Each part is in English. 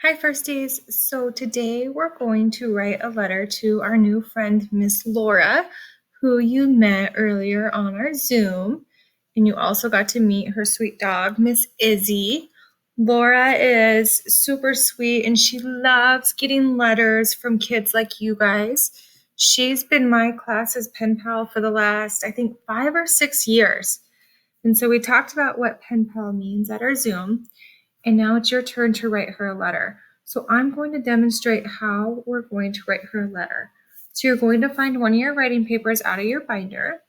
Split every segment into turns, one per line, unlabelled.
Hi, Firsties. So today we're going to write a letter to our new friend, Miss Laura, who you met earlier on our Zoom. And you also got to meet her sweet dog, Miss Izzy. Laura is super sweet and she loves getting letters from kids like you guys. She's been my class's pen pal for the last, I think, 5 or 6 years. And so we talked about what pen pal means at our Zoom. And now it's your turn to write her a letter. So I'm going to demonstrate how we're going to write her a letter. So you're going to find one of your writing papers out of your binder,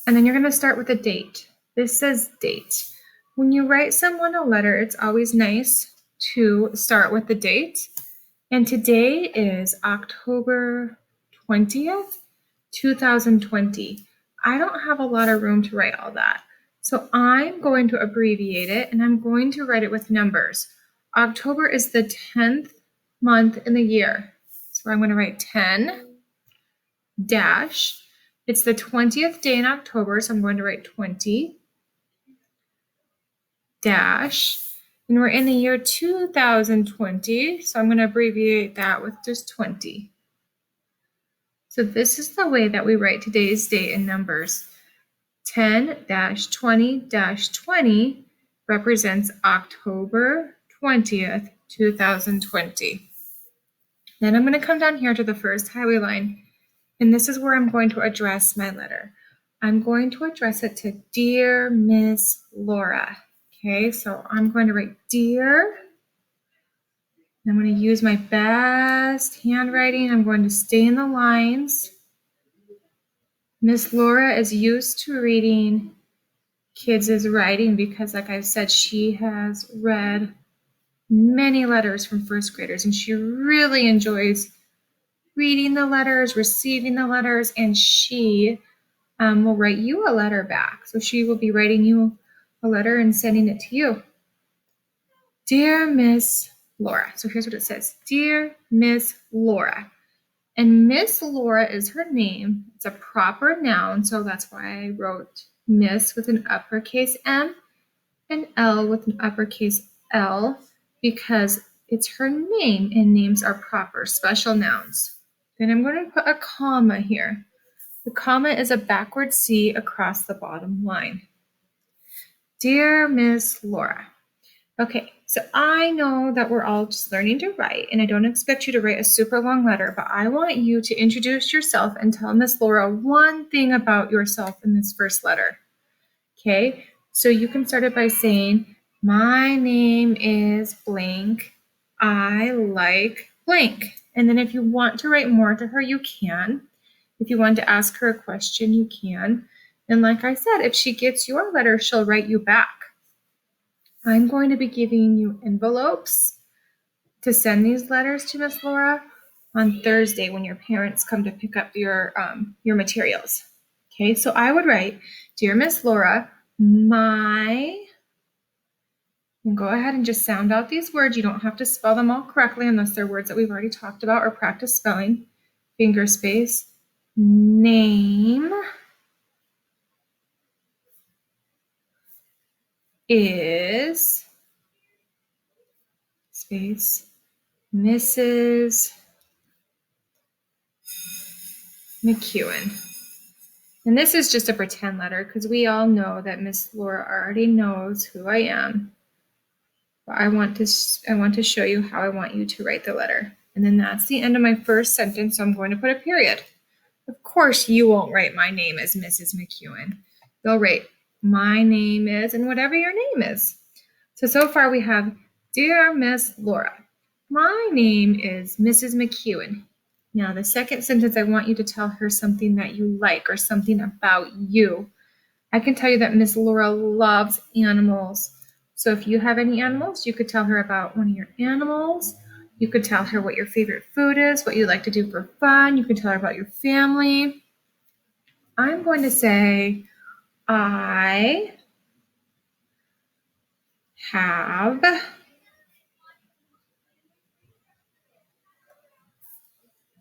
and then you're going to start with a date. This says date. When you write someone a letter, it's always nice to start with the date. And today is October 20th, 2020. I don't have a lot of room to write all that. So I'm going to abbreviate it and I'm going to write it with numbers. October is the 10th month in the year. So I'm going to write 10 dash. It's the 20th day in October, so I'm going to write 20 dash. And we're in the year 2020, so I'm going to abbreviate that with just 20. So this is the way that we write today's date in numbers. 10-20-20 represents October 20th, 2020. Then I'm going to come down here to the first highway line, and this is where I'm going to address my letter. I'm going to address it to Dear Miss Laura. Okay, so I'm going to write Dear. I'm going to use my best handwriting. I'm going to stay in the lines. Miss Laura is used to reading kids' writing because, like I've said, she has read many letters from first graders, and she really enjoys reading the letters, receiving the letters, and she will write you a letter back. So she will be writing you a letter and sending it to you. Dear Miss Laura. So here's what it says. Dear Miss Laura. And Miss Laura is her name. It's a proper noun, so that's why I wrote Miss with an uppercase M and L with an uppercase L, because it's her name and names are proper, special nouns. Then I'm going to put a comma here. The comma is a backward C across the bottom line. Dear Miss Laura. Okay, so I know that we're all just learning to write, and I don't expect you to write a super long letter, but I want you to introduce yourself and tell Miss Laura one thing about yourself in this first letter. Okay, so you can start it by saying, my name is blank. I like blank. And then if you want to write more to her, you can. If you want to ask her a question, you can. And like I said, if she gets your letter, she'll write you back. I'm going to be giving you envelopes to send these letters to Miss Laura on Thursday when your parents come to pick up your materials. Okay, so I would write, Dear Miss Laura, and go ahead and just sound out these words. You don't have to spell them all correctly unless they're words that we've already talked about or practice spelling. Finger space, name is, space, Mrs. McEwen. And this is just a pretend letter because we all know that Miss Laura already knows who I am. But I want to show you how I want you to write the letter. And then that's the end of my first sentence, so I'm going to put a period. Of course, you won't write my name as Mrs. McEwen. You'll write my name is and whatever your name is. So far we have, Dear Miss Laura, my name is Mrs. McEwen. Now, the second sentence, I want you to tell her something that you like or something about you. I can tell you that Miss Laura loves animals. So if you have any animals, you could tell her about one of your animals. You could tell her what your favorite food is, what you like to do for fun. You could tell her about your family. I'm going to say, I have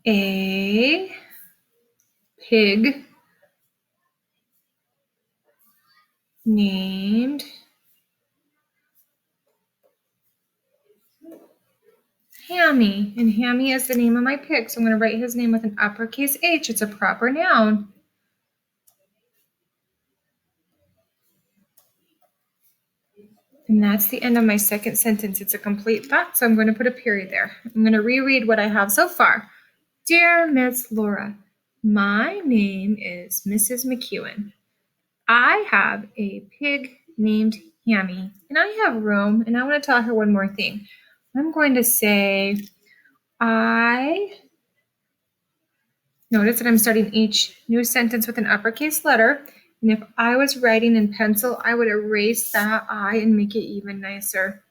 a pig named Hammy. And Hammy is the name of my pig. So I'm going to write his name with an uppercase H. It's a proper noun. And that's the end of my second sentence. It's a complete thought, so I'm going to put a period there. I'm going to reread what I have so far. Dear Miss Laura, my name is Mrs. McEwen. I have a pig named Hammy, and I have room, and I want to tell her one more thing. I'm going to say, notice that I'm starting each new sentence with an uppercase letter, and if I was writing in pencil, I would erase that I and make it even nicer.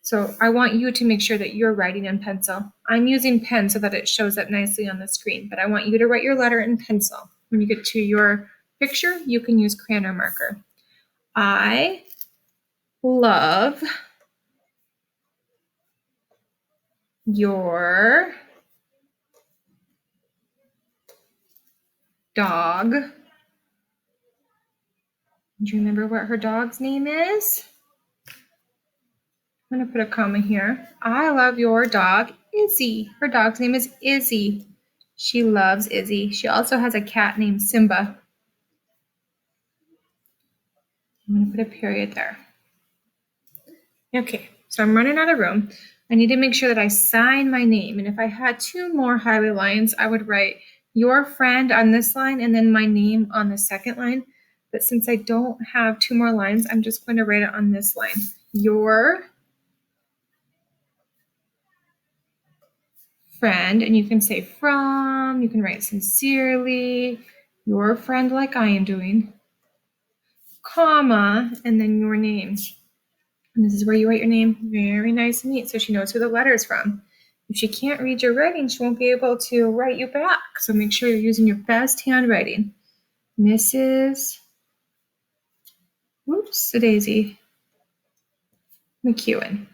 So I want you to make sure that you're writing in pencil. I'm using pen so that it shows up nicely on the screen, but I want you to write your letter in pencil. When you get to your picture, you can use crayon or marker. I love your dog. Do you remember what her dog's name is? I'm going to put a comma here. I love your dog, Izzy. Her dog's name is Izzy. She loves Izzy. She also has a cat named Simba. I'm going to put a period there. Okay, so I'm running out of room. I need to make sure that I sign my name. And if I had 2 more highway lines, I would write your friend on this line and then my name on the second line. But since I don't have 2 more lines, I'm just going to write it on this line. Your friend, and you can say from, you can write sincerely, your friend like I am doing, comma, and then your name. And this is where you write your name very nice and neat so she knows who the letter is from. If she can't read your writing, she won't be able to write you back. So make sure you're using your best handwriting. Mrs. Daisy McEwen.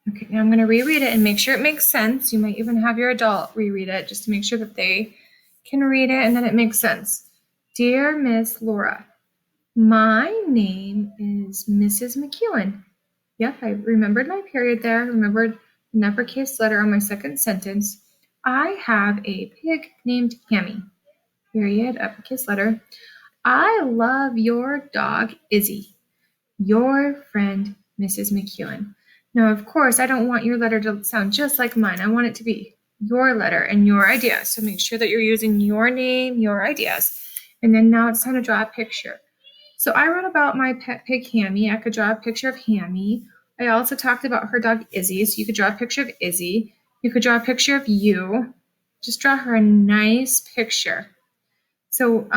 Okay, now I'm going to reread it and make sure it makes sense. You might even have your adult reread it just to make sure that they can read it and that it makes sense. Dear Miss Laura, my name is Mrs. McEwen. Yep, I remembered my period there, remembered an uppercase letter on my second sentence. I have a pig named Hammy. Period, uppercase letter. I love your dog, Izzy. Your friend, Mrs. McEwen. Now, of course, I don't want your letter to sound just like mine. I want it to be your letter and your ideas. So make sure that you're using your name, your ideas. And then now it's time to draw a picture. So I wrote about my pet pig, Hammy. I could draw a picture of Hammy. I also talked about her dog, Izzy. So you could draw a picture of Izzy. You could draw a picture of you. Just draw her a nice picture. So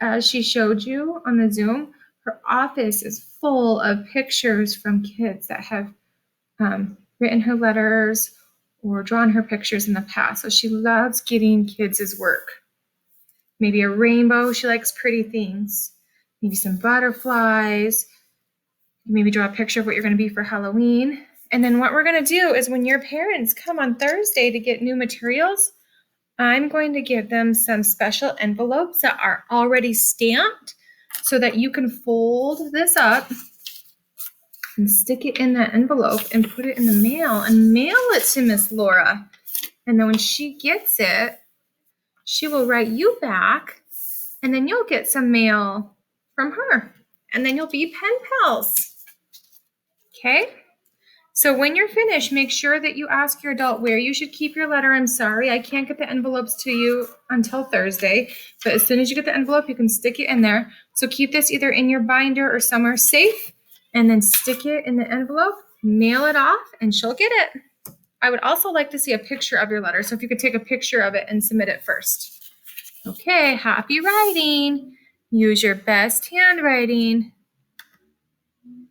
as she showed you on the Zoom, her office is full of pictures from kids that have written her letters or drawn her pictures in the past. So she loves getting kids' work. Maybe a rainbow. She likes pretty things. Maybe some butterflies. Maybe draw a picture of what you're going to be for Halloween. And then what we're going to do is when your parents come on Thursday to get new materials, I'm going to give them some special envelopes that are already stamped so that you can fold this up and stick it in that envelope and put it in the mail and mail it to Miss Laura. And then when she gets it, she will write you back and then you'll get some mail from her. And then you'll be pen pals. Okay? So when you're finished, make sure that you ask your adult where you should keep your letter. I'm sorry, I can't get the envelopes to you until Thursday, but as soon as you get the envelope, you can stick it in there. So keep this either in your binder or somewhere safe, and then stick it in the envelope, mail it off, and she'll get it. I would also like to see a picture of your letter, so if you could take a picture of it and submit it first. Okay, happy writing. Use your best handwriting.